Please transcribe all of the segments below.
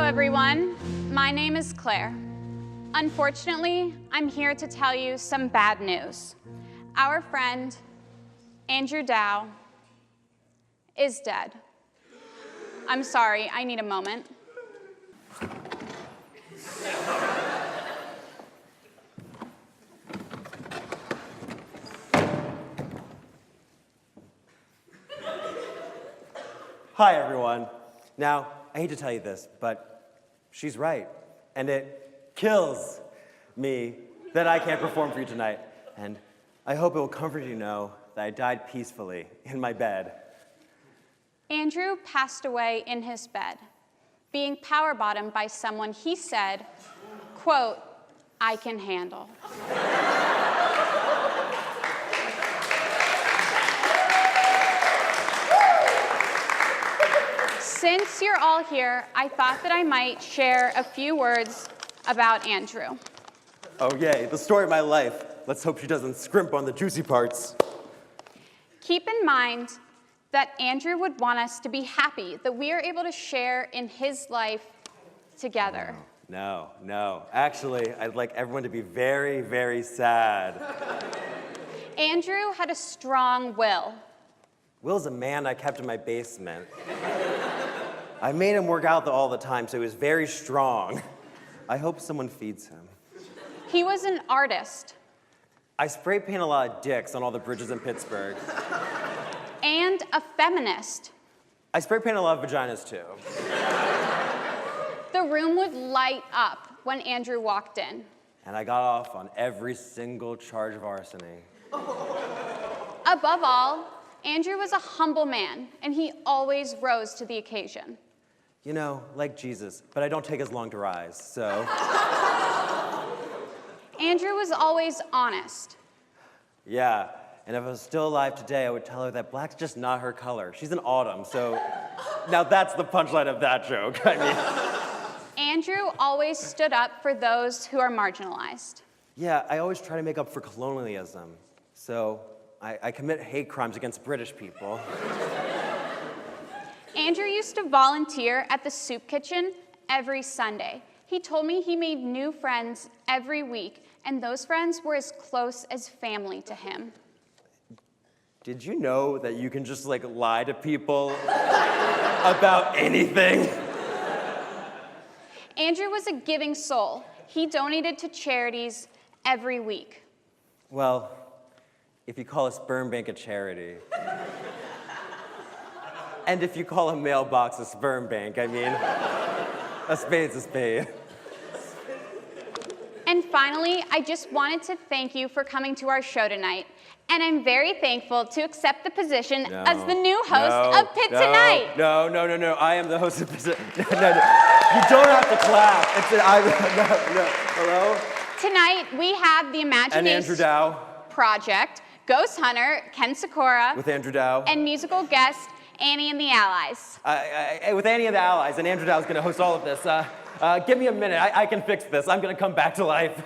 everyone. My name is Claire. Unfortunately, I'm here to tell you some bad news. Our friend, Andrew Dow, is dead. I'm sorry, I need a moment. Hi, everyone. Now, I hate to tell you this, but she's right. And it kills me that I can't perform for you tonight. And I hope it will comfort you to know that I died peacefully in my bed. Andrew passed away in his bed, being power bottomed by someone he said, quote, "I can handle." Since you're all here, I thought that I might share a few words about Andrew. Oh, yay, the story of my life. Let's hope she doesn't scrimp on the juicy parts. Keep in mind that Andrew would want us to be happy that we are able to share in his life together. No. Actually, I'd like everyone to be very, very sad. Andrew had a strong will. Will's a man I kept in my basement. I made him work out all the time, so he was very strong. I hope someone feeds him. He was an artist. I spray paint a lot of dicks on all the bridges in Pittsburgh. And a feminist. I spray paint a lot of vaginas, too. The room would light up when Andrew walked in. And I got off on every single charge of arson. Above all, Andrew was a humble man, and he always rose to the occasion. You know, like Jesus, but I don't take as long to rise, so. Andrew was always honest. Yeah, and if I was still alive today, I would tell her that black's just not her color. She's an autumn, so now that's the punchline of that joke. I mean. Andrew always stood up for those who are marginalized. Yeah, I always try to make up for colonialism, so I commit hate crimes against British people. Andrew used to volunteer at the soup kitchen every Sunday. He told me he made new friends every week, and those friends were as close as family to him. Did you know that you can just, like, lie to people about anything? Andrew was a giving soul. He donated to charities every week. Well, if you call a sperm bank a charity, and if you call a mailbox a sperm bank, I mean, a spade's a spade. And finally, I just wanted to thank you for coming to our show tonight. And I'm very thankful to accept the position as the new host of Pitt Tonight. No. I am the host of Pitt. No. You don't have to clap. Hello? Tonight, we have the And Imagination Andrew Dow. Project, Ghost Hunter, Ken Sikora, With Andrew Dow. and musical guest, Annie and the Allies. With Annie and the Allies, and Andrew Dow's gonna host all of this. Give me a minute, I can fix this. I'm gonna come back to life.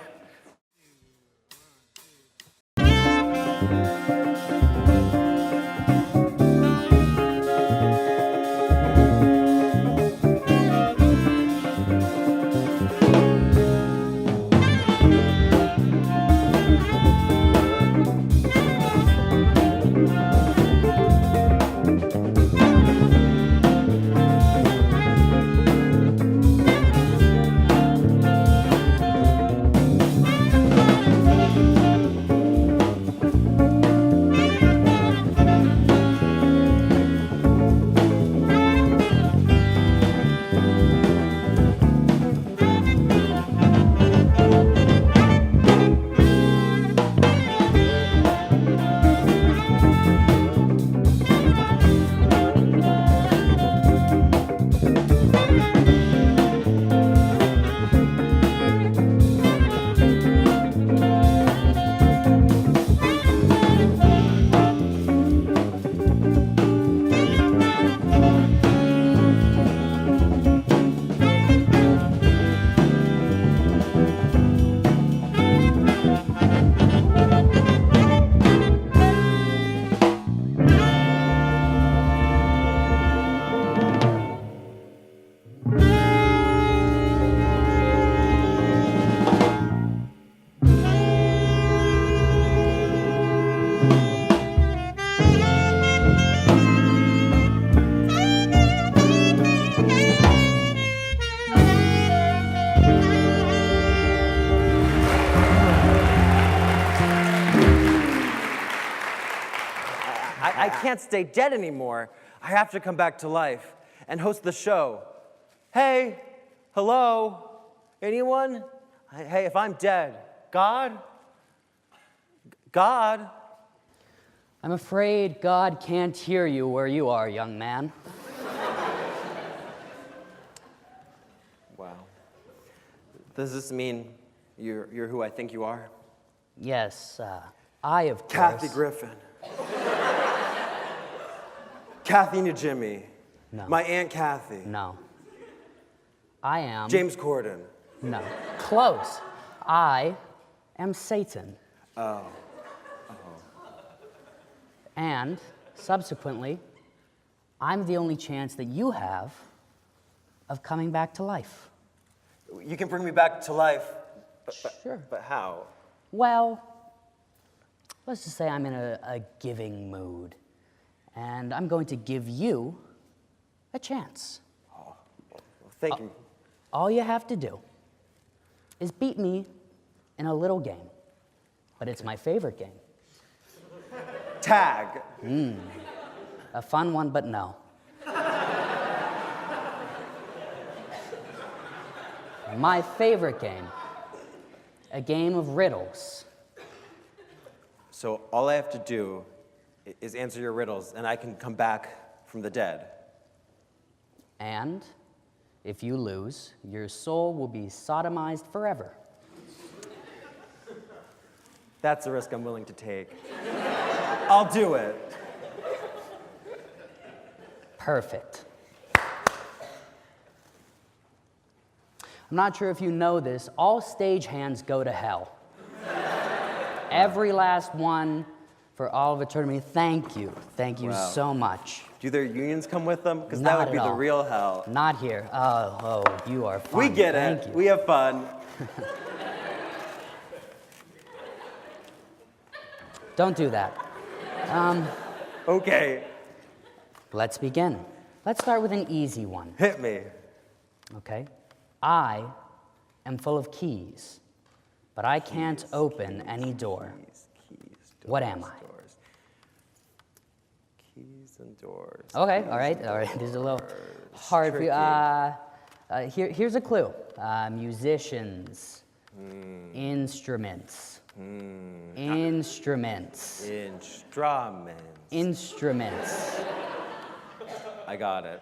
can't stay dead anymore. I have to come back to life and host the show. Hey, hello, anyone? Hey, if I'm dead, God? God? I'm afraid God can't hear you where you are, young man. Wow. Does this mean you're who I think you are? Yes, I, of course. Kathy Griffin. Kathy Najimy. No. My Aunt Kathy. No. I am... James Corden. No. Close. I am Satan. Oh. And, subsequently, I'm the only chance that you have of coming back to life. You can bring me back to life. Sure. But how? Well, let's just say I'm in a giving mood, and I'm going to give you a chance. Well, thank you. All you have to do is beat me in a little game, but it's my favorite game. Tag. A fun one, but no. My favorite game, a game of riddles. So all I have to do is answer your riddles, and I can come back from the dead. And if you lose, your soul will be sodomized forever. That's a risk I'm willing to take. I'll do it. Perfect. I'm not sure if you know this, all stagehands go to hell. Every last one for all of eternity. Thank you. Thank you Wow. so much. Do their unions come with them? Because that Not would at be the all. real hell. Not here. Oh, you are fun. We get Thank it. you. We have fun. Don't do that. Okay. Let's begin. Let's start with an easy one, Hit me. okay? I am full of keys, but I can't open any door. Keys, doors, What am I? Doors. Keys and doors. Okay, all right. This is a little hard for you. Here's a clue. Musicians, instruments, instruments, instruments. I got it.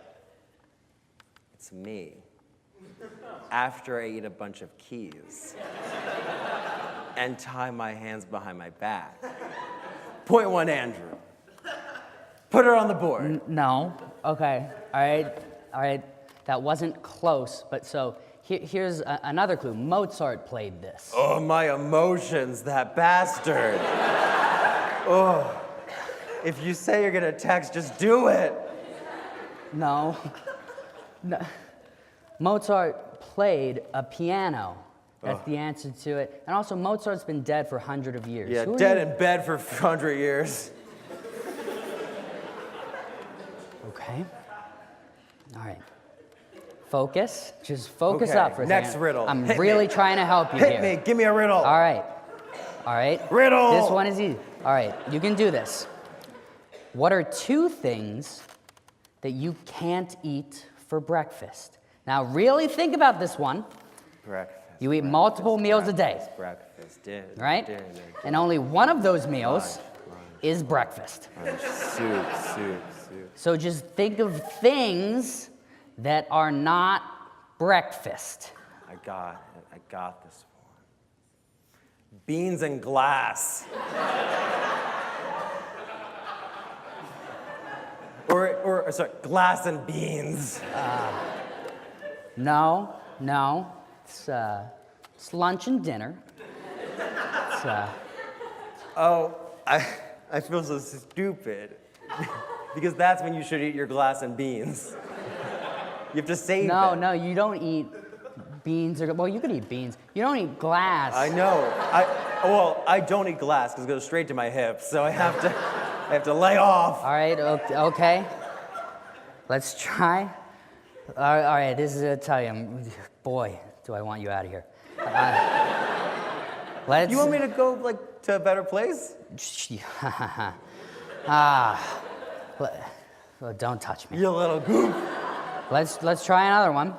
It's me. After I eat a bunch of keys and tie my hands behind my back. Point one, Andrew. Put her on the board. No. Okay. All right. That wasn't close, but so here's another clue. Mozart played this. Oh, my emotions, that bastard. Oh. If you say you're gonna text, just do it. No. Mozart played a piano. That's the answer to it. And also, Mozart's been dead for hundreds of years. Yeah, Who are dead you? in bed for 100 years. Okay. All right. Focus. Just focus Okay, up for a second. next riddle. I'm Hit really me. trying to help you here. Hit me, give me a riddle. All right. Riddle. This one is easy. All right, you can do this. What are two things that you can't eat for breakfast? Now, really think about this one. Breakfast. You eat multiple meals a day, Breakfast, dinner, right? dinner, And only one of those meals lunch, is breakfast. soup. So just think of things that are not breakfast. I got this one. Beans and glass. or sorry, glass and beans. No. It's lunch and dinner. Oh, I feel so stupid. Because that's when you should eat your glass and beans. You have to save it. No, you don't eat beans well, you could eat beans. You don't eat glass. I know. I don't eat glass because it goes straight to my hips, so I have to lay off. All right, okay. Let's try. All right, this is Italian. Boy, do I want you out of here. Let's. You want me to go to a better place? Well, don't touch me. You little goof. Let's try another one.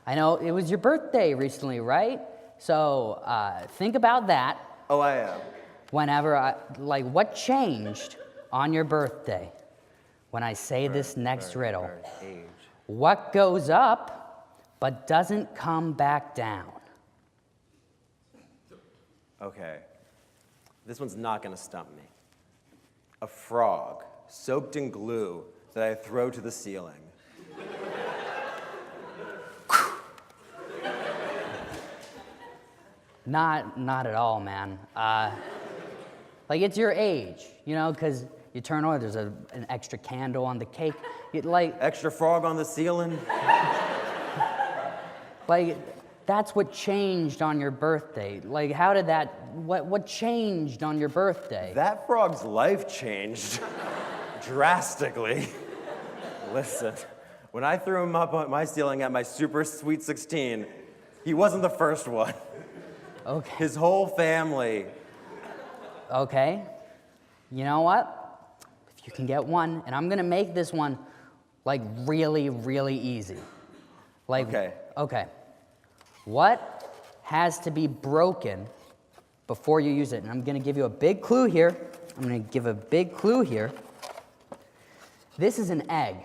I know it was your birthday recently, right? So think about that. Oh, I am. What changed on your birthday when I say this next riddle? Age. What goes up but doesn't come back down? Okay. This one's not gonna stump me. A frog soaked in glue that I throw to the ceiling. Not at all, man. It's your age, because you turn on, there's an extra candle on the cake. Extra frog on the ceiling? That's what changed on your birthday. What changed on your birthday? That frog's life changed drastically. Listen, when I threw him up on my ceiling at my super sweet 16, he wasn't the first one. Okay. His whole family. Okay. You know what? If you can get one, and I'm gonna make this one really, really easy. Okay. Okay. What has to be broken before you use it? And I'm gonna give you a big clue here. This is an egg.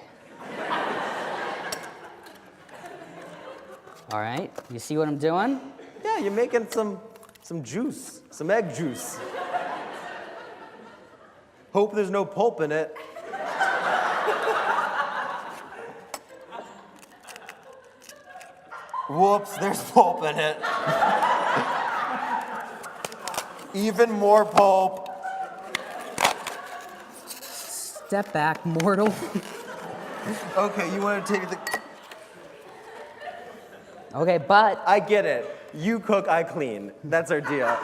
All right, you see what I'm doing? Yeah, you're making some juice, some egg juice. Hope there's no pulp in it. Whoops, there's pulp in it. Even more pulp. Step back, mortal. Okay, you want to take the... Okay, but I get it. You cook, I clean. That's our deal.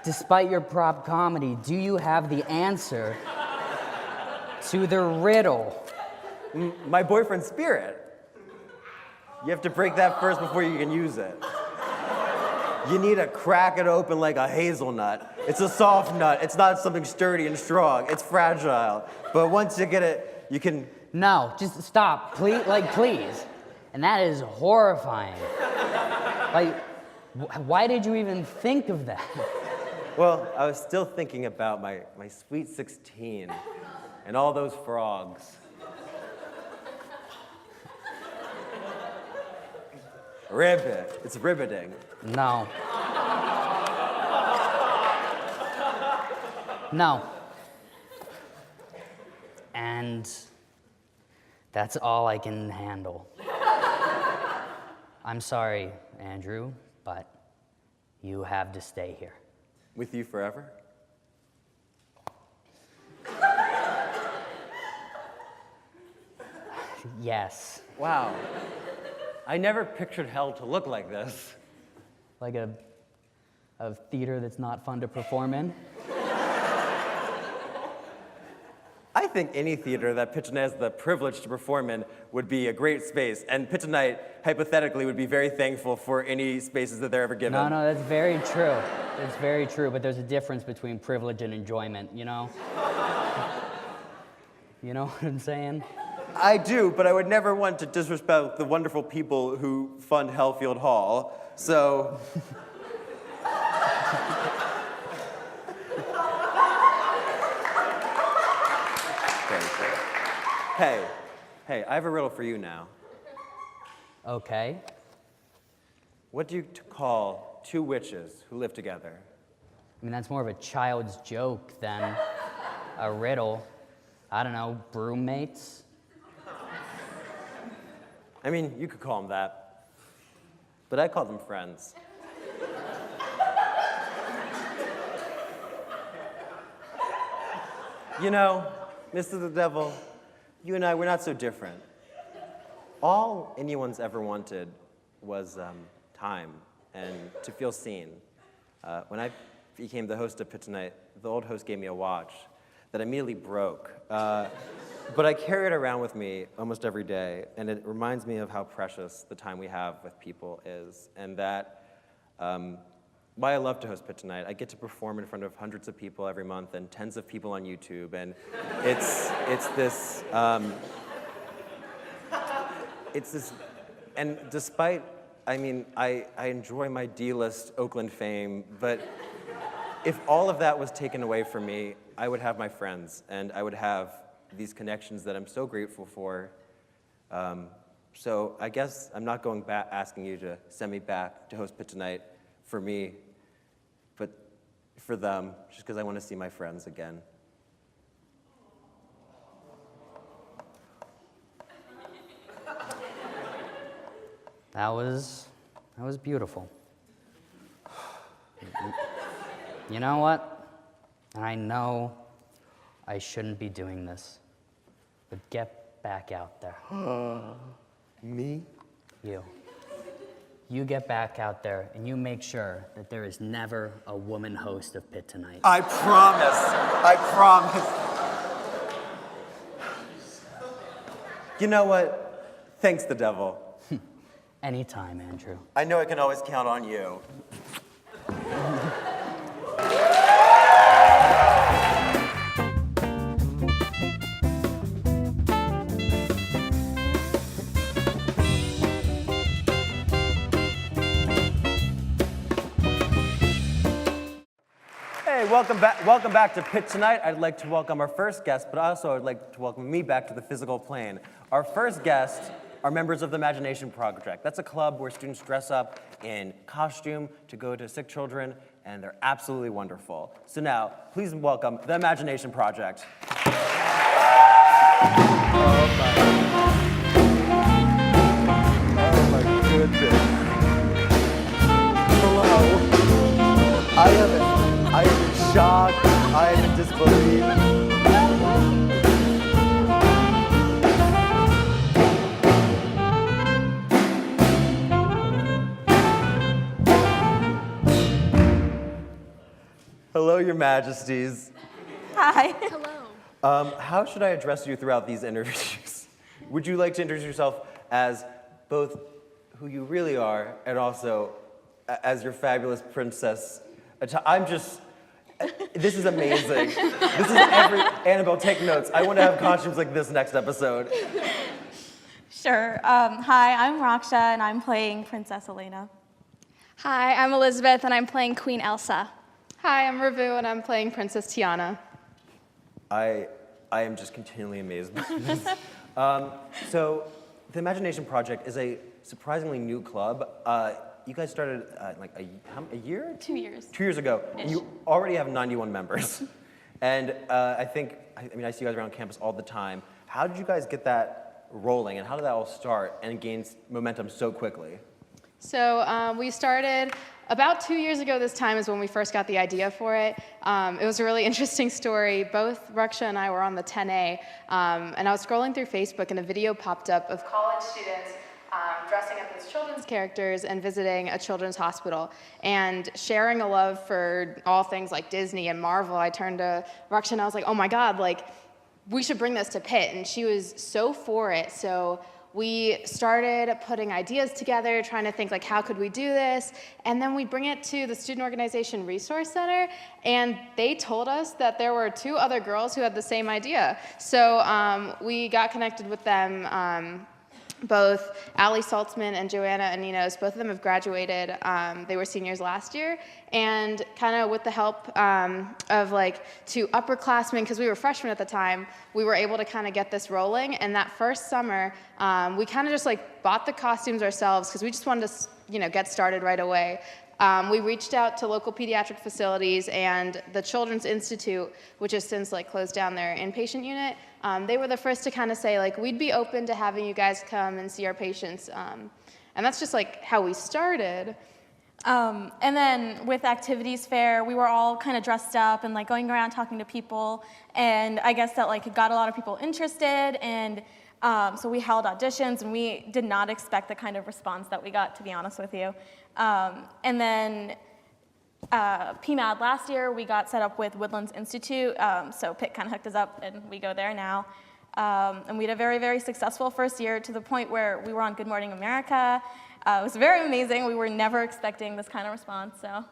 despite your prop comedy, do you have the answer to the riddle? My boyfriend's spirit. You have to break that first before you can use it. You need to crack it open like a hazelnut. It's a soft nut. It's not something sturdy and strong. It's fragile. But once you get it, you can... No, just stop, please, please. And that is horrifying. Why did you even think of that? Well, I was still thinking about my sweet 16 and all those frogs. Ribbit. It's ribbiting. No. No. And that's all I can handle. I'm sorry, Andrew, but you have to stay here. With you forever? Yes. Wow. I never pictured hell to look like this. Like a theater that's not fun to perform in? I think any theater that Pitt has the privilege to perform in would be a great space, and Pitt tonight, hypothetically, would be very thankful for any spaces that they're ever given. No, that's very true. It's very true, but there's a difference between privilege and enjoyment, you know? You know what I'm saying? I do, but I would never want to disrespect the wonderful people who fund Hellfield Hall, so... Hey, I have a riddle for you now. Okay. What do you call two witches who live together? I mean, that's more of a child's joke than a riddle. I don't know, broommates? I mean, you could call them that, but I call them friends. You know, Mr. the Devil, you and I, we're not so different. All anyone's ever wanted was time and to feel seen. When I became the host of Pitt Tonight, the old host gave me a watch that immediately broke. But I carry it around with me almost every day, and it reminds me of how precious the time we have with people is, and that why I love to host Pitt Tonight. I get to perform in front of hundreds of people every month and tens of people on YouTube, and it's this, and despite, I mean, I enjoy my D-list Oakland fame, but if all of that was taken away from me, I would have my friends, and I would have these connections that I'm so grateful for. So I guess I'm not going back asking you to send me back to host Pitt Tonight for me, but for them, just because I want to see my friends again. That was beautiful. You know what? And I know I shouldn't be doing this, but get back out there. Me? You. You get back out there and you make sure that there is never a woman host of Pitt Tonight. I promise. I promise. You know what? Thanks the devil. Anytime, Andrew. I know I can always count on you. Hey, welcome back to Pitt Tonight. I'd like to welcome our first guest, but also I'd like to welcome me back to the physical plane. Our first guest are members of the Imagination Project. That's a club where students dress up in costume to go to sick children, and they're absolutely wonderful. So now, please welcome the Imagination Project. Oh my goodness. Hello. I am in shock. I am in disbelief. Hello, Your Majesties. Hi. Hello. How should I address you throughout these interviews? Would you like to introduce yourself as both who you really are and also as your fabulous princess? This is amazing. This is Annabelle, take notes. I want to have costumes like this next episode. Sure. Hi, I'm Raksha, and I'm playing Princess Elena. Hi, I'm Elizabeth, and I'm playing Queen Elsa. Hi, I'm Ravu, and I'm playing Princess Tiana. I am just continually amazed by this. So, the Imagination Project is a surprisingly new club. You guys started like a year? 2 years. 2 years ago. And you already have 91 members. And I see you guys around campus all the time. How did you guys get that rolling, and how did that all start and gain momentum so quickly? So we started about 2 years ago. This time is when we first got the idea for it. It was a really interesting story. Both Raksha and I were on the 10A, and I was scrolling through Facebook, and a video popped up of college students dressing up as children's characters and visiting a children's hospital and sharing a love for all things like Disney and Marvel. I turned to Raksha and I was like, oh my God, like, we should bring this to Pitt. And she was so for it. So we started putting ideas together, trying to think like, how could we do this? And then we bring it to the Student Organization Resource Center, and they told us that there were 2 other girls who had the same idea. So we got connected with them. Both Allie Saltzman and Joanna Aninos, both of them have graduated. They were seniors last year, and kind of with the help of like 2 upperclassmen, because we were freshmen at the time, we were able to kind of get this rolling. And that first summer, we kind of just like bought the costumes ourselves because we just wanted to, get started right away. We reached out to local pediatric facilities, and the Children's Institute, which has since like closed down their inpatient unit, they were the first to kind of say like, we'd be open to having you guys come and see our patients. And that's just like how we started. And then with Activities Fair, we were all kind of dressed up and like going around talking to people, and I guess that like it got a lot of people interested, and so we held auditions, and we did not expect the kind of response that we got, to be honest with you. And then PMAD last year, we got set up with Woodlands Institute, so Pitt kind of hooked us up, and we go there now. And we had a very, very successful first year, to the point where we were on Good Morning America. It was very amazing. We were never expecting this kind of response, so.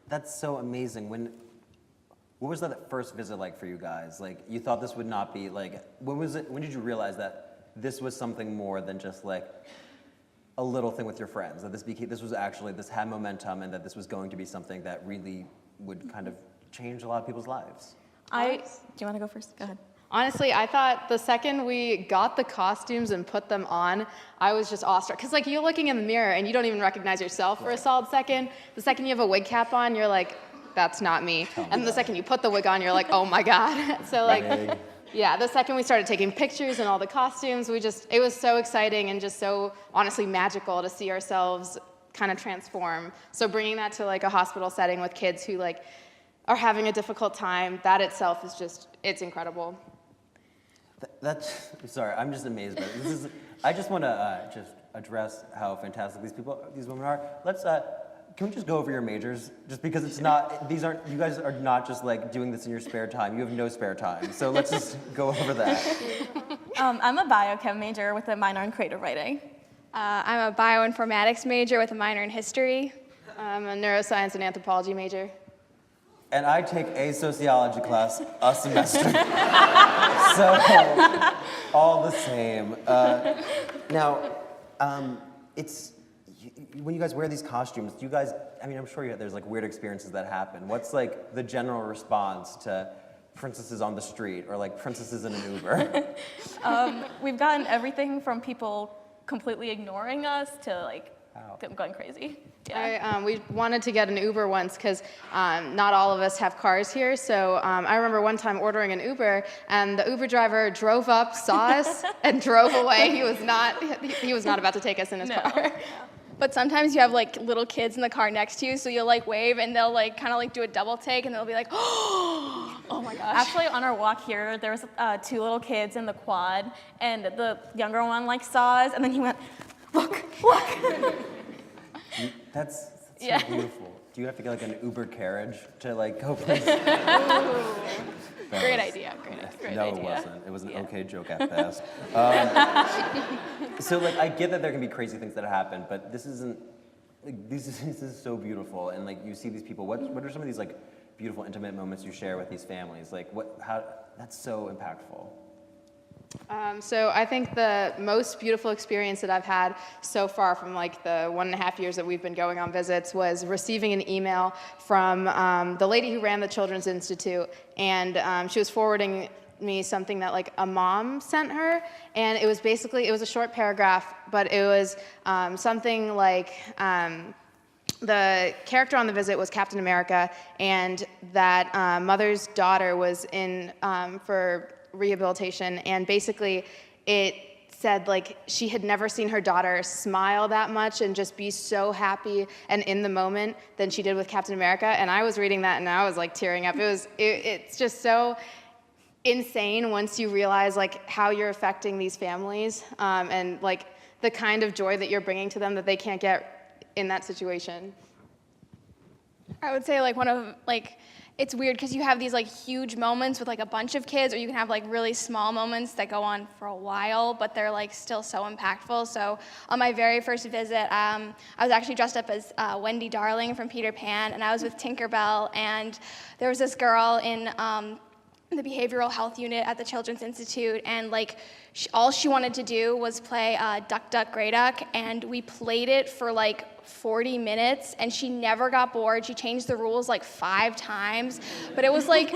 That's so amazing. What was that first visit like for you guys? Like, you thought this would not be like, when did you realize that this was something more than just like a little thing with your friends? That this had momentum, and that this was going to be something that really would kind of change a lot of people's lives? Do you want to go first? Go ahead. Honestly, I thought the second we got the costumes and put them on, I was just awestruck. Because, like, you're looking in the mirror and you don't even recognize yourself for a solid second. The second you have a wig cap on, you're like, that's not me. And the second you put the wig on, you're like, oh my God. So, like, yeah, the second we started taking pictures and all the costumes, it was so exciting and just so honestly magical to see ourselves kind of transform. So bringing that to, like, a hospital setting with kids who, like, are having a difficult time, that itself is just, it's incredible. Sorry, I'm just amazed by it. I just want to just address how fantastic these women are. Can we just go over your majors? Just because you guys are not just like doing this in your spare time. You have no spare time. So let's just go over that. I'm a biochem major with a minor in creative writing. I'm a bioinformatics major with a minor in history. I'm a neuroscience and anthropology major. And I take a sociology class a semester. So, all the same. When you guys wear these costumes, do you guys, I'm sure there's like weird experiences that happen. What's like the general response to princesses on the street or like princesses in an Uber? We've gotten everything from people completely ignoring us to like them going crazy. Yeah. We wanted to get an Uber once because not all of us have cars here. So I remember one time ordering an Uber, and the Uber driver drove up, saw us, and drove away. He was not about to take us in his car. But sometimes you have like little kids in the car next to you, so you'll like wave, and they'll like kind of like do a double take, and they'll be like, oh my gosh. Actually, on our walk here, there was 2 little kids in the quad, and the younger one like saw us, and then he went, look. That's so beautiful. Do you have to get like an Uber carriage to like go places? Great idea. Great no, idea. it wasn't. It was an okay joke at best. So like, I get that there can be crazy things that happen, but this isn't. Like, this is so beautiful, and like you see these people. What are some of these like beautiful, intimate moments you share with these families? Like that's so impactful. So I think the most beautiful experience that I've had so far from like the 1.5 years that we've been going on visits was receiving an email from the lady who ran the Children's Institute, and she was forwarding me something that like a mom sent her, and it was a short paragraph, but it was something like the character on the visit was Captain America, and that mother's daughter was in for rehabilitation, and basically it said like she had never seen her daughter smile that much and just be so happy and in the moment than she did with Captain America. And I was reading that and I was like tearing up. It's just so insane once you realize like how you're affecting these families and like the kind of joy that you're bringing to them that they can't get in that situation. I would say like one of like, it's weird because you have these like huge moments with like a bunch of kids, or you can have like really small moments that go on for a while, but they're like still so impactful. So on my very first visit, I was actually dressed up as Wendy Darling from Peter Pan, and I was with Tinkerbell, and there was this girl in the behavioral health unit at the Children's Institute, and like all she wanted to do was play Duck Duck Grey Duck, and we played it for like 40 minutes, and she never got bored. She changed the rules like 5 times, but it was like,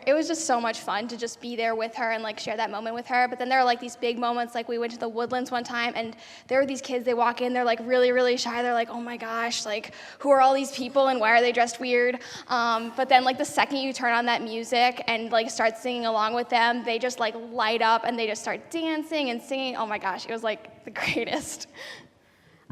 it was just so much fun to just be there with her and like share that moment with her. But then there are like these big moments, like we went to the Woodlands one time, and there were these kids, they walk in, they're like really, really shy. They're like, oh my gosh, like who are all these people and why are they dressed weird? But then like the second you turn on that music and like start singing along with them, they just like light up and they just start dancing and singing. Oh my gosh, it was like the greatest.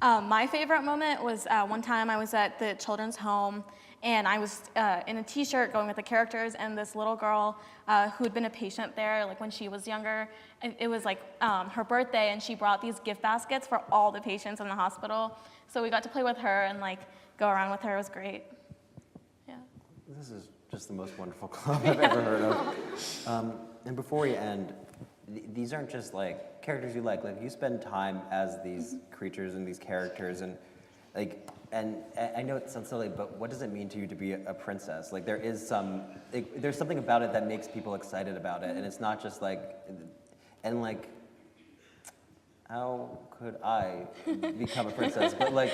My favorite moment was one time I was at the children's home, and I was in a t-shirt going with the characters, and this little girl who had been a patient there like when she was younger, it was like her birthday, and she brought these gift baskets for all the patients in the hospital. So we got to play with her and like go around with her. It was great. Yeah. This is just the most wonderful club I've ever heard of. And before we end, these aren't just like characters you like you spend time as these creatures and these characters, and like and I know it sounds silly, but what does it mean to you to be a princess? Like there's something about it that makes people excited about it, and it's not just like, and like, how could I become a princess? But like,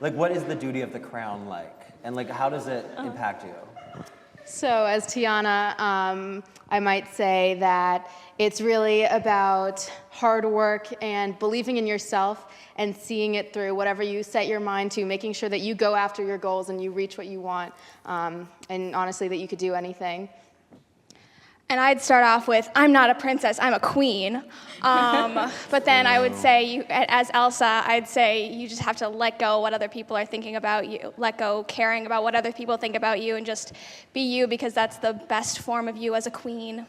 like what is the duty of the crown like? And like, how does it impact you? So as Tiana, I might say that it's really about hard work and believing in yourself and seeing it through whatever you set your mind to, making sure that you go after your goals and you reach what you want, and honestly that you could do anything. And I'd start off with, I'm not a princess, I'm a queen. But then I would say, as Elsa, I'd say you just have to let go what other people are thinking about you, let go caring about what other people think about you, and just be you, because that's the best form of you as a queen.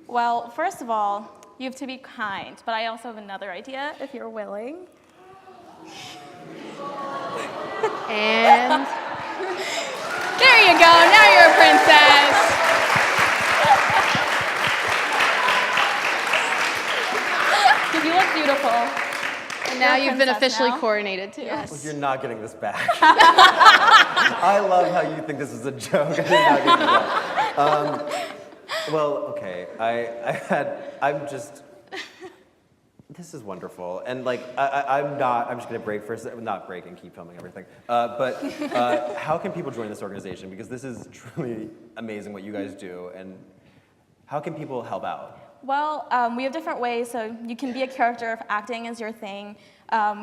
Well, first of all, you have to be kind, but I also have another idea, if you're willing. And There you go, now you're a princess. You look beautiful. and now You're a you've been princess officially now. coronated too. Yes. You're not getting this back. I love how you think this is a joke. You're not getting it back. Well, okay. This is wonderful. And like, I'm just gonna break for a second, not break and keep filming everything. But how can people join this organization? Because this is truly amazing what you guys do. And how can people help out? Well, we have different ways, so you can be a character if acting is your thing.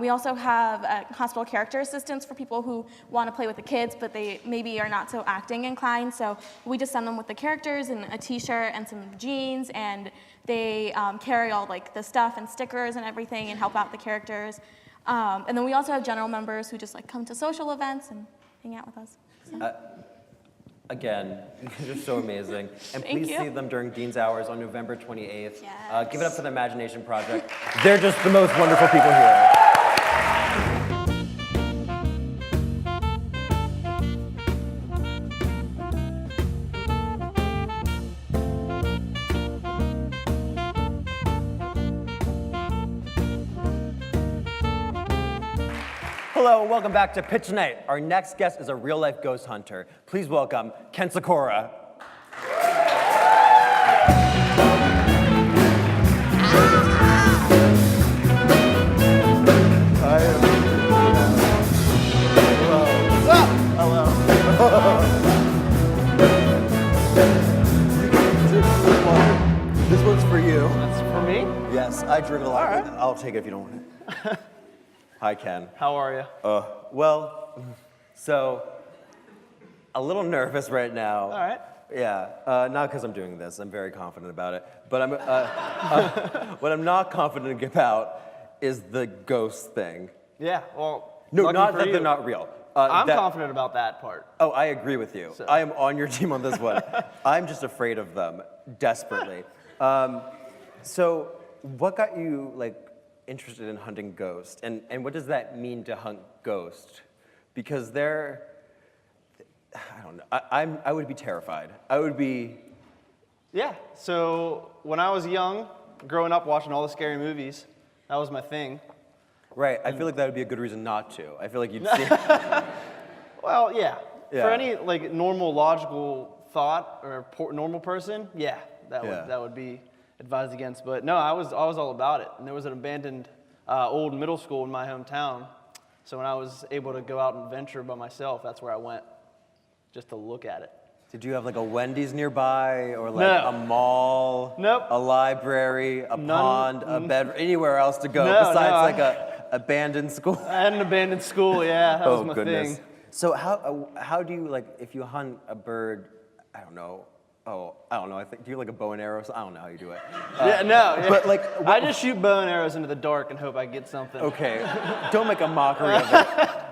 We also have hospital character assistants for people who want to play with the kids, but they maybe are not so acting inclined, so we just send them with the characters and a t-shirt and some jeans, and they carry all like the stuff and stickers and everything and help out the characters. And then we also have general members who just like come to social events and hang out with us. So. Again, you're so amazing. And please see them during Dean's Hours on November 28th. Yes. Give it up for the Imagination Project. They're just the most wonderful people here. Hello and welcome back to Pitt tonight. Our next guest is a real-life ghost hunter. Please welcome Ken Sikora. This one's for you. That's for me? Yes, I drink a lot. All right. I'll take it if you don't want it. Hi, Ken. How are you? Well, so a little nervous right now. All right. Yeah, not because I'm doing this. I'm very confident about it. But what I'm not confident about is the ghost thing. Yeah, well, No, lucky not for that you. they're not real. I'm confident about that part. Oh, I agree with you. So- I am on your team on this one. I'm just afraid of them, desperately. So what got you, like, interested in hunting ghosts? And what does that mean to hunt ghosts? Because I don't know, I would be terrified. I would be... Yeah, so when I was young, growing up watching all the scary movies, that was my thing. Right, I feel like that would be a good reason not to. I feel like you'd see... Well, yeah. Yeah. For any like normal logical thought or normal person, yeah, that would be advised against. But no, I was all about it. And there was an abandoned old middle school in my hometown. So when I was able to go out and venture by myself, that's where I went, just to look at it. Did you have like a Wendy's nearby, or like No. a mall, Nope. a library, a pond, a bed, anywhere else to go No, besides no, like a abandoned school? I had an abandoned school, yeah, that was my goodness. thing. So how do you, like, if you hunt a bird, I don't know, I think, do you like a bow and arrow? I don't know how you do it. Yeah, no. Yeah. But like, I just shoot bow and arrows into the dark and hope I get something. okay, don't make a mockery of it.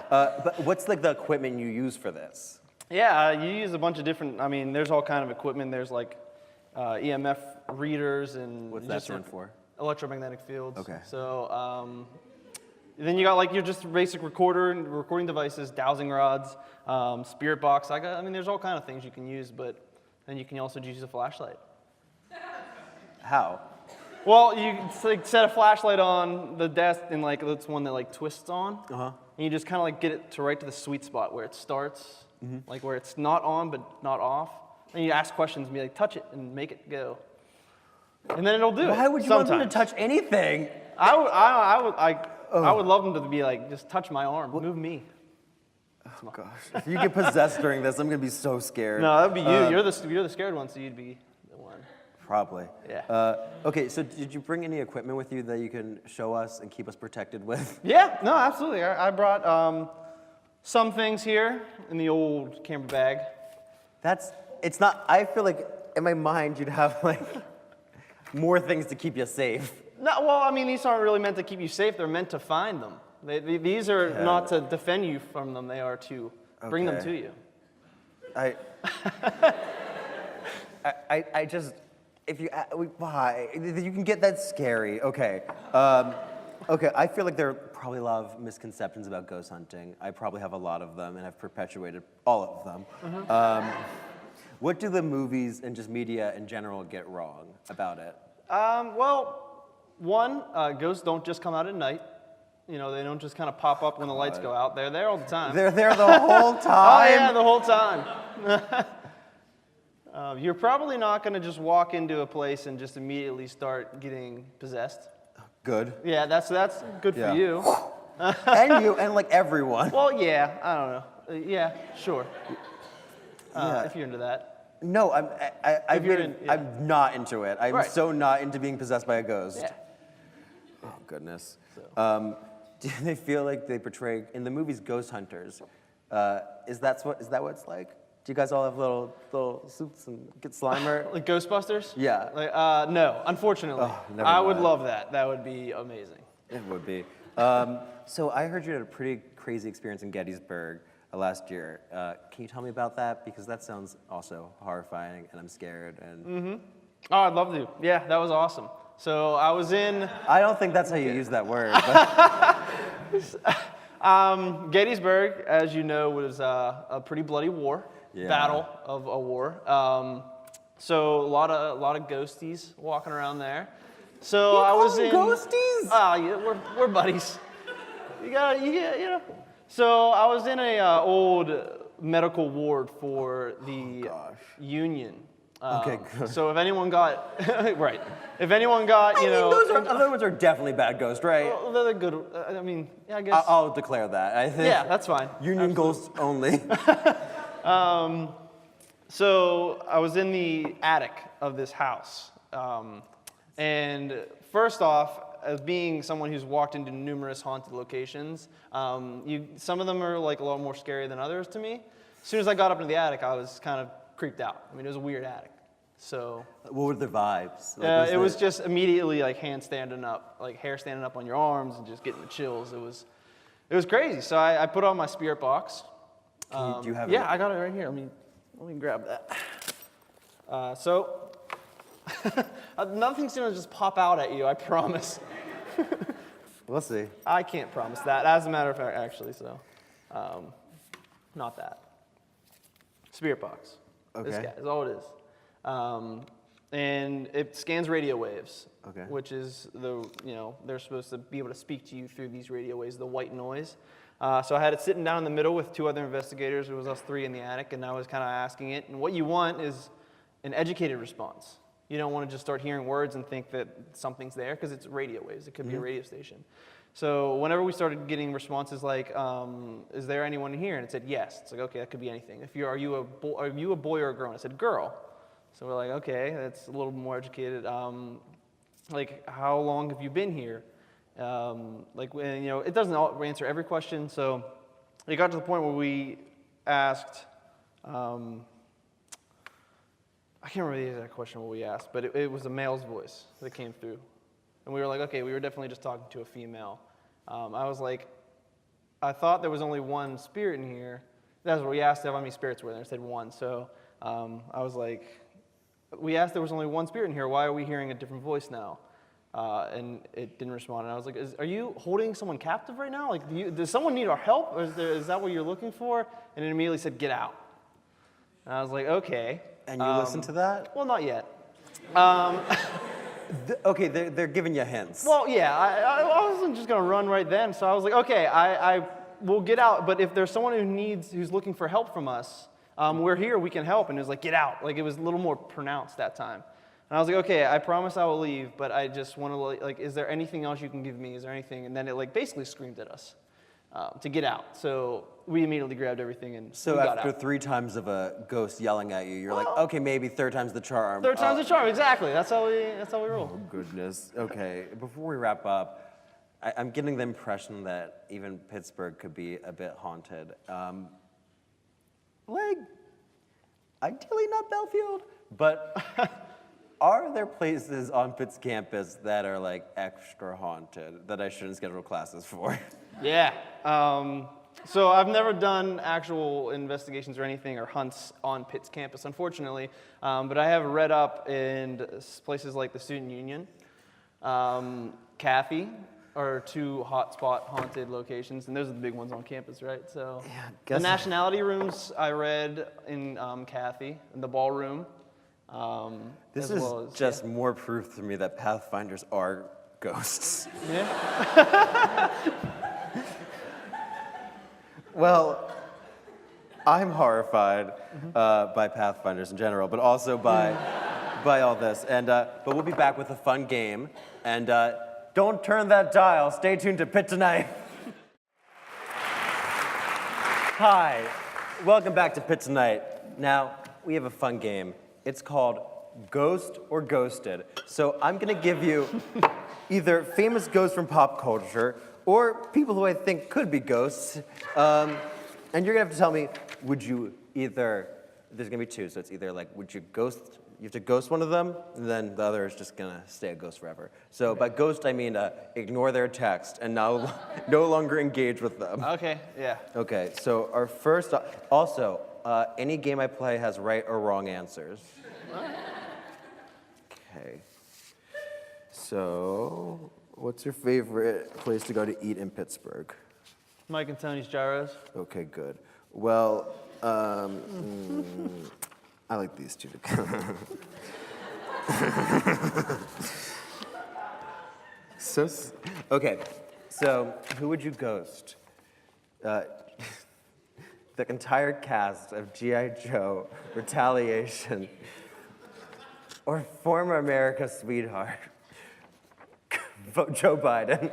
But what's like the equipment you use for this? Yeah, you use a bunch of different, I mean, there's all kind of equipment. There's like EMF readers and... What's that stand for? Electromagnetic fields. Okay. So then you got like your just basic recording devices, dowsing rods, spirit box. I mean, there's all kind of things you can use, but then you can also use a flashlight. How? Well, you like set a flashlight on the desk, and like it's one that like twists on, and you just kind of like get it to right to the sweet spot where it starts, like where it's not on but not off. And you ask questions and be like, touch it and make it go, and then it'll do it. Why would you want them to touch anything? I would love them to be like, just touch my arm, move me. Oh gosh, if you get possessed during this, I'm gonna be so scared. No, that'd be you. You're the scared one, so you'd be the one. Probably. Yeah. Okay, so did you bring any equipment with you that you can show us and keep us protected with? Yeah, no, absolutely. I brought some things here in the old camera bag. It's not, I feel like in my mind you'd have like more things to keep you safe. No, well, I mean, these aren't really meant to keep you safe. They're meant to find them. These are not to defend you from them. They are to bring them to you. I just, if you, why? You can get that scary. Okay. Okay, I feel like there are probably a lot of misconceptions about ghost hunting. I probably have a lot of them, and I've perpetuated all of them. What do the movies and just media in general get wrong about it? Well, one, ghosts don't just come out at night. You know, they don't just kind of pop up when the lights go out. They're there all the time. They're there the whole time? Oh, yeah, the whole time. You're probably not going to just walk into a place and just immediately start getting possessed. Good. Yeah, that's good for you. And you, and like everyone. Well, yeah, I don't know. Yeah, sure. If you're into that. No, I'm not into it. I'm so not into being possessed by a ghost. Yeah. Oh, goodness. Do they feel like they portray, in the movies, ghost hunters? Is that what it's like? Do you guys all have little suits and get Slimer? Like Ghostbusters? Yeah. Like, no, unfortunately. Oh, never I would mind. love that. That would be amazing. It would be. So I heard you had a pretty crazy experience in Gettysburg last year. Can you tell me about that? Because that sounds also horrifying, and I'm scared. And Oh, I'd love to. Yeah, that was awesome. So I was in... I don't think that's how you use that word. But Gettysburg, as you know, was a pretty bloody war. Yeah. Battle of a war. So a lot of ghosties walking around there. So I was in ghosties? Yeah, we're buddies. You know. So I was in a old medical ward for the Union. Okay, good. So if anyone got if anyone got, other ones are definitely bad ghosts, right? well, they're good. I mean, yeah, I guess. I'll declare that. I think. Yeah, that's fine. Union ghosts only. So I was in the attic of this house, and first off, as being someone who's walked into numerous haunted locations, some of them are like a lot more scary than others to me. As soon as I got up into the attic, I was kind of creeped out. I mean, it was a weird attic. So What were the vibes? Like, it was just immediately like hands standing up, like hair standing up on your arms, and just getting the chills. It was crazy. So I put on my spirit box. Do you have it? Yeah, I got it right here. Let me grab that. So nothing's gonna just pop out at you, I promise. We'll see. I can't promise that, as a matter of fact, actually. So, not that. Spirit box. Okay. This guy is all it is. And it scans radio waves. Okay. Which is they're supposed to be able to speak to you through these radio waves, the white noise. So I had it sitting down in the middle with two other investigators. It was us three in the attic, and I was kind of asking it. And what you want is an educated response. You don't want to just start hearing words and think that something's there, because it's radio waves. It could be a radio station. So whenever we started getting responses like, is there anyone here? And it said yes. It's like, okay, that could be anything. Are you a boy or a girl? And it said girl. So we're like, okay, that's a little more educated. Like, how long have you been here? It doesn't answer every question. So it got to the point where we asked, I can't remember the exact question what we asked, but it was a male's voice that came through. And we were like, okay, we were definitely just talking to a female. I was like, I thought there was only one spirit in here. That's what we asked how many spirits were there. It said one. So I was like, we asked there was only one spirit in here. Why are we hearing a different voice now? And it didn't respond. And I was like, are you holding someone captive right now? Like, does someone need our help? Or is that what you're looking for? And it immediately said, get out. And I was like, okay. And you listened to that? Well, not yet. Okay, they're giving you hints. Well, yeah, I wasn't just gonna run right then, so I was like, okay, I will get out, but if there's someone who's looking for help from us, we're here, we can help. And it was like, get out. Like, it was a little more pronounced that time. And I was like, okay, I promise I will leave, but I just want to, like, is there anything else you can give me? Is there anything? And then it, like, basically screamed at us to get out. So we immediately grabbed everything and So we got after out. 3 times of a ghost yelling at you, you're like, okay, maybe third time's the charm. Third time's the charm, exactly. That's how we roll. Oh, goodness. Okay, before we wrap up, I'm getting the impression that even Pittsburgh could be a bit haunted. Like, ideally not Belfield, but are there places on Pitt's campus that are like extra haunted that I shouldn't schedule classes for? Yeah. So I've never done actual investigations or anything or hunts on Pitt's campus, unfortunately. But I have read up in places like the Student Union, Cathy, are 2 hotspot haunted locations, and those are the big ones on campus, right? So the nationality rooms I read in Cathy, in the ballroom. This is just more proof to me that Pathfinders are ghosts. Yeah. Well, I'm horrified by Pathfinders in general, but also by all this. And but we'll be back with a fun game. And don't turn that dial. Stay tuned to Pitt Tonight. Hi, welcome back to Pitt Tonight. Now we have a fun game. It's called Ghost or Ghosted. So I'm gonna give you either famous ghosts from pop culture or people who I think could be ghosts. And you're gonna have to tell me, would you either, there's gonna be 2, so it's either like, would you ghost, you have to ghost one of them, and then the other is just gonna stay a ghost forever. So by ghost, I mean ignore their text and no longer engage with them. Okay, yeah. Okay, so our first, also, any game I play has right or wrong answers. Okay. So, what's your favorite place to go to eat in Pittsburgh? Mike and Tony's Gyros. Okay, good. Well, I like these 2 together. Okay, so who would you ghost? The entire cast of G.I. Joe, Retaliation, or former America's sweetheart, vote Joe Biden.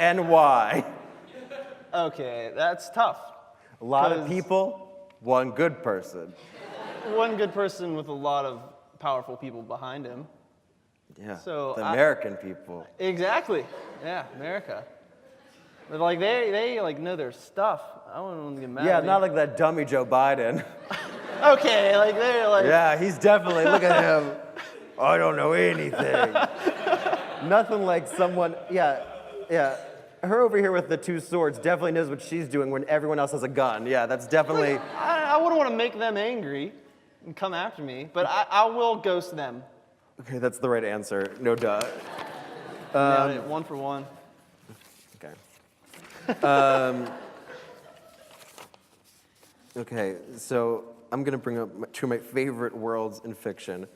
And why? Okay, that's tough. A lot of people, one good person. One good person with a lot of powerful people behind him. Yeah, So the American people. Exactly. Yeah, America. But like they like know their stuff. I wouldn't want to get mad. Yeah, at not like that dummy Joe Biden. Okay, like they're like. Yeah, he's definitely, look at him. I don't know anything. Nothing like someone, yeah. Her over here with the 2 swords definitely knows what she's doing when everyone else has a gun. Yeah, that's definitely. I wouldn't want to make them angry and come after me, but I will ghost them. Okay, that's the right answer. No duh. Nailed it, 1 for 1. Okay. Okay, so I'm gonna bring up 2 of my favorite worlds in fiction.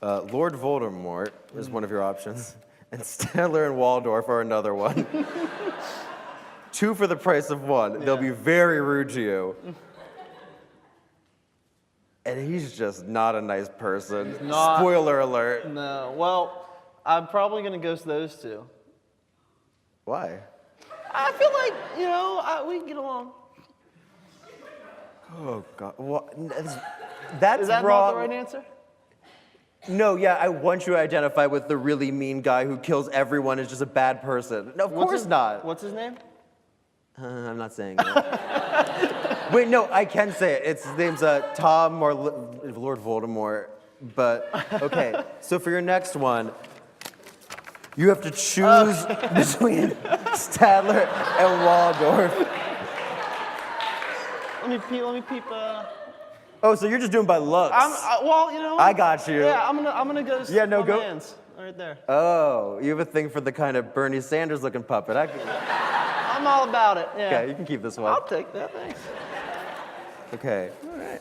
Lord Voldemort is one of your options, and Statler and Waldorf are another one. 2 for the price of 1. They'll be very rude to you. And he's just not a nice person. not. Spoiler alert. No, well, I'm probably gonna ghost those 2. Why? I feel like, we can get along. Oh, God. Well, that's Is that wrong. not the right answer? No, yeah, I want you to identify with the really mean guy who kills everyone and is just a bad person. No, of course not. What's his name? I'm not saying it. Wait, no, I can say it. His name's Tom or Lord Voldemort. But, okay, so for your next one, you have to choose between Statler and Waldorf. Let me peep. Oh, so you're just doing by looks. I got you. Yeah, I'm gonna go. Yeah, no, go. Man's right there. Oh, you have a thing for the kind of Bernie Sanders looking puppet. I'm all about it. Yeah. Okay, you can keep this one. I'll take that. Thanks. Okay.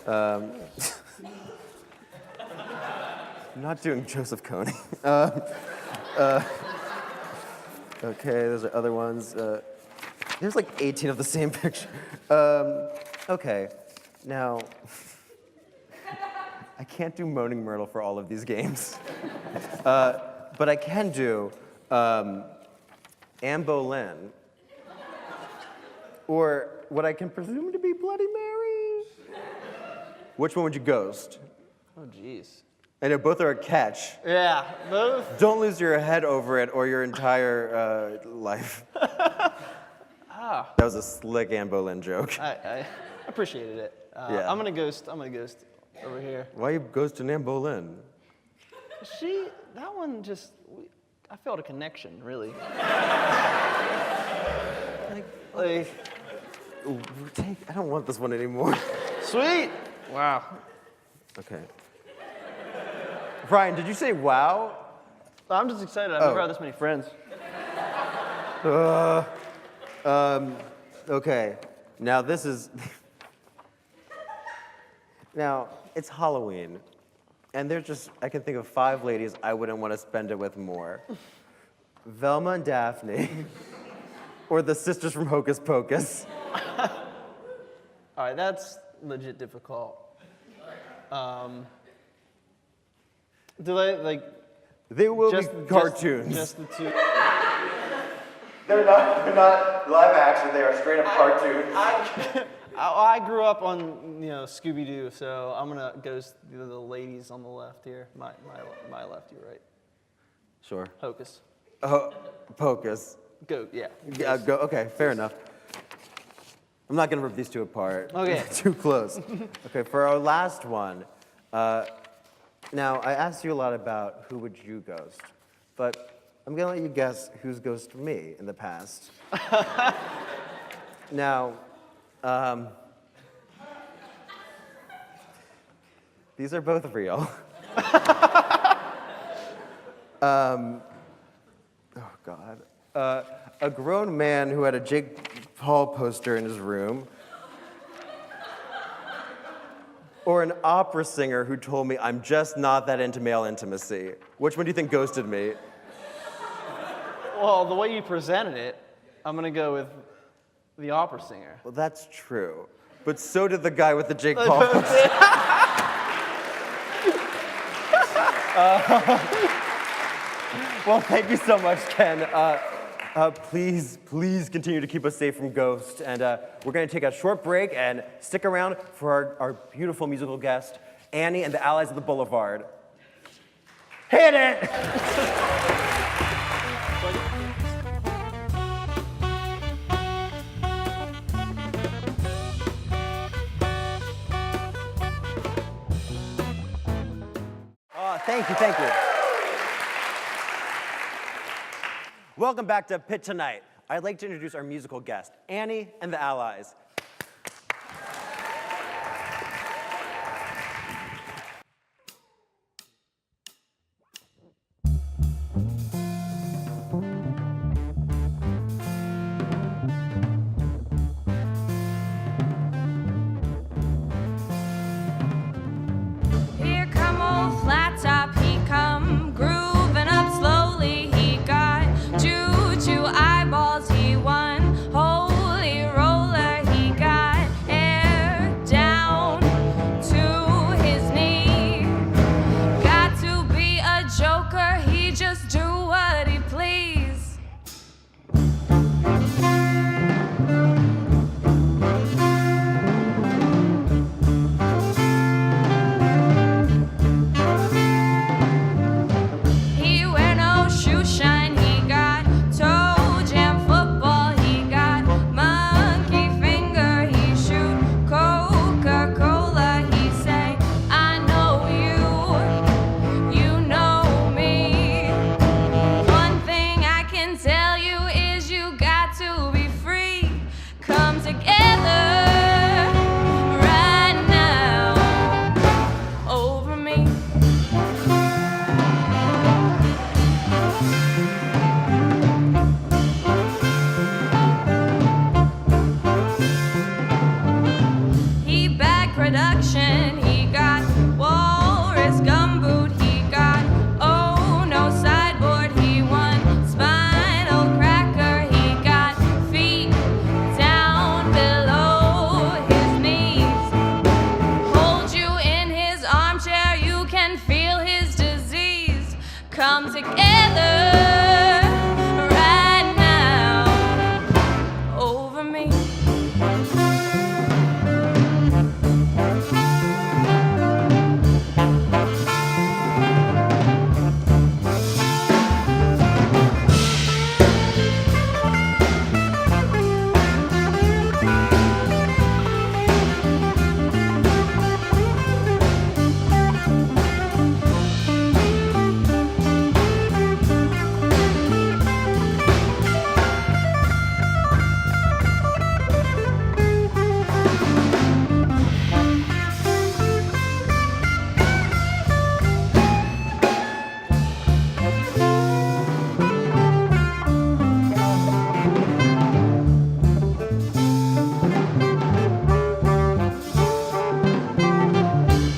All right. I'm not doing Joseph Kony. Okay, those are other ones. There's like 18 of the same picture. Okay, now, I can't do Moaning Myrtle for all of these games. But I can do Anne Boleyn, or what I can presume to be Bloody Mary. Which one would you ghost? Oh, jeez. I know both are a catch. Yeah, both. Don't lose your head over it or your entire life. That was a slick Anne Boleyn joke. I appreciated it. Yeah. I'm gonna ghost over here. Why are you ghosting Anne Boleyn? That one just, I felt a connection, really. I don't want this one anymore. Sweet. Wow. Okay. Brian, did you say wow? I'm just excited. I've never had this many friends. Okay. Now this is. Now, it's Halloween. And I can think of 5 ladies I wouldn't want to spend it with more. Velma and Daphne. Or the sisters from Hocus Pocus. All right, that's legit difficult. Do they, like... They will be cartoons. Just the two. They're not live action, they are straight up cartoons. I grew up on, Scooby-Doo, so I'm gonna ghost the ladies on the left here. My left, your right. Sure. Hocus. Pocus. Go, yeah. Yeah, go. Okay, fair enough. I'm not gonna rip these two apart. Okay. Too close. Okay, for our last one. Now, I asked you a lot about who would you ghost, but I'm gonna let you guess who's ghosted me in the past. Now, these are both real. Oh God. A grown man who had a Jake Paul poster in his room, or an opera singer who told me I'm just not that into male intimacy. Which one do you think ghosted me? Well, the way you presented it, I'm gonna go with the opera singer. Well, that's true. But so did the guy with the Jake Paul poster. Well, thank you so much, Ken. Please continue to keep us safe from ghosts. And we're going to take a short break and stick around for our beautiful musical guest, Annie and the Allies of the Boulevard. Hit it! Thank you. Welcome back to Pitt Tonight. I'd like to introduce our musical guest, Annie and the Allies. Here come old flat top, he come grooving up slowly. He got juju eyeballs, he won holy roller. He come together right now over me.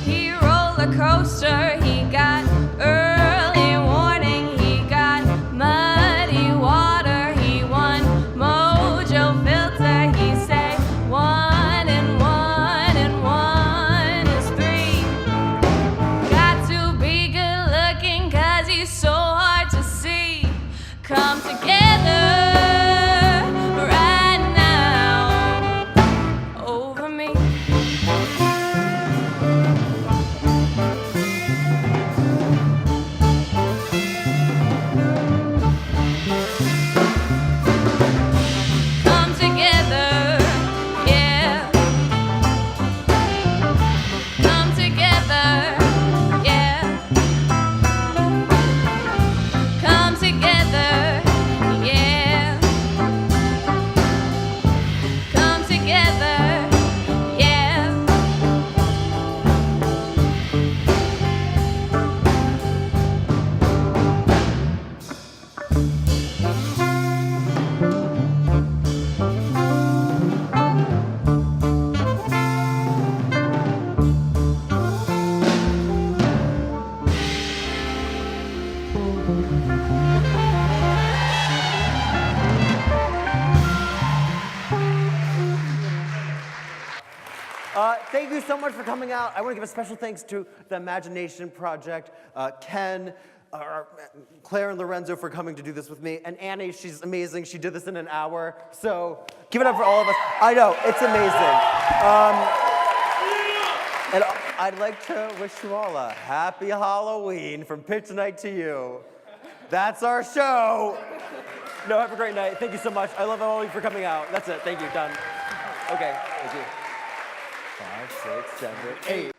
He roller coaster, he got early warning, he got muddy water, he won mojo filter, he said 1 and 1 and 1 is 3. Got to be good looking 'cause he's so hard to see. Come together right now over me. Come together, yeah. Come together, yeah. Come together, yeah. Come together, yeah. Thank you so much for coming out. I want to give a special thanks to the Imagination Project, Ken, Claire and Lorenzo for coming to do this with me, and Annie, she's amazing. She did this in an hour, so give it up for all of us. I know, it's amazing. And I'd like to wish you all a happy Halloween from Pitt tonight to you. That's our show. No, have a great night. Thank you so much. I love all of you for coming out. That's it. Thank you. Done. Okay. Thank you. 5, 6, 7, 8.